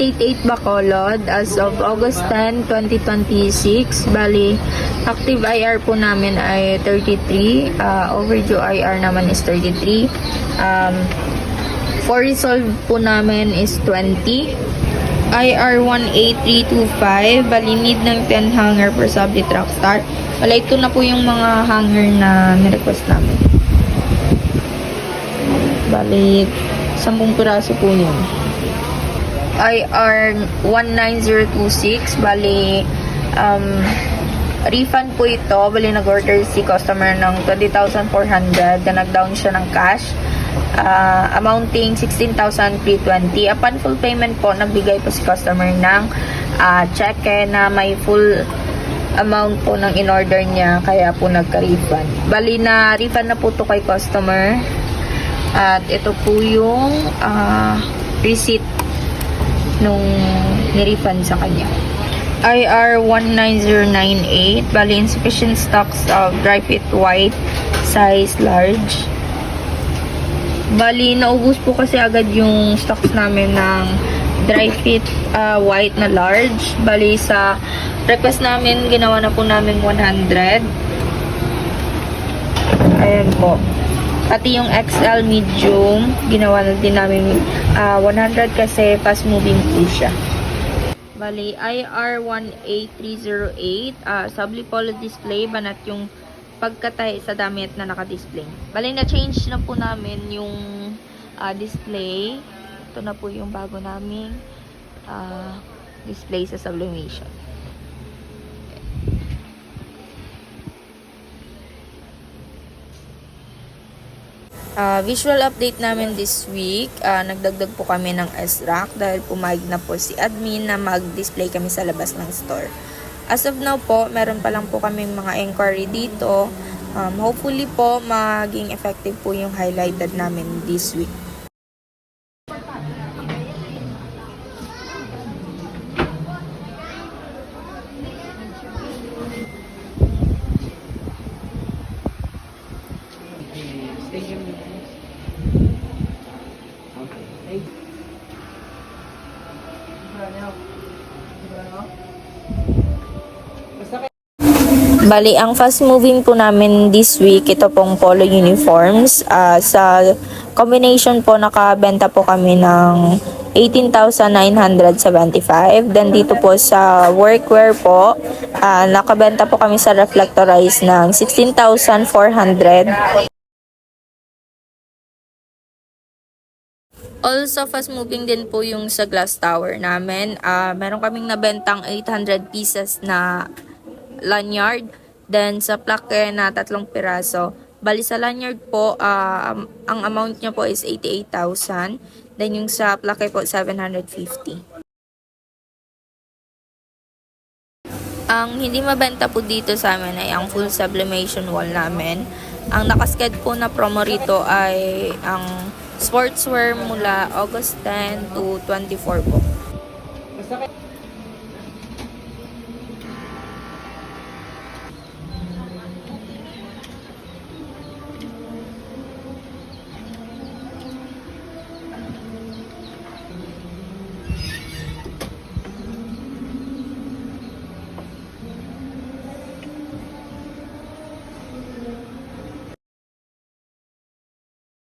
888 Bacolod as of August 10, 2026. Bali, active IR po namin ay 33. Overdue IR naman is 33. For resolve po namin is 20. IR 18325. Bali, need ng 10 hanger per sublet rockstar. Bali, ito na po yung mga hanger na nirequest namin. Bali, 10 piraso po yun. IR 19026. Bali, refund po ito. Bali, nag-order si customer ng 20,400 na nag-down siya ng cash. Amounting 16,320. Upon full payment po, nagbigay po si customer ng cheque na may full amount po ng in-order niya, kaya po nagka-refund. Bali, na refund na po to kay customer. At ito po yung receipt nung ni-refund sa kanya. IR 19098. Bali, insufficient stocks of dry fit white size large. Bali, naubos po kasi agad yung stocks namin ng dry fit white na large. Bali, sa request namin, ginawa na po namin 100. Ayan po. Pati yung XL medium, ginawa na din namin 100 kasi fast moving po siya. Bali, IR 18308, subli polo display, banat yung pagkatay sa damit na naka-display. Bali, na-change na po namin yung display. Ito na po yung bago naming display sa sublimation. Visual update namin this week. Nagdagdag po kami ng S-Rack dahil pumayag na po si admin na mag-display kami sa labas ng store. As of now po, meron pa lang po kaming mga inquiry dito. Hopefully po, maging effective po yung highlighted namin this week. Bali, ang fast moving po namin this week, ito pong polo uniforms. Sa combination po, nakabenta po kami ng 18,975. Then dito po sa workwear po, nakabenta po kami sa reflectorize ng 16,400. Also, fast moving din po yung sa glass tower namin. Meron kaming nabentang 800 pieces na lanyard. Then, sa plaque na 3 piraso. Bali, sa lanyard po, ang amount niya po is 88,000. Then, yung sa plaque po, 750. Ang hindi mabenta po dito sa amin ay ang full sublimation wall namin. Ang nakasked po na promo rito ay ang sportswear mula August 10 to 24 po.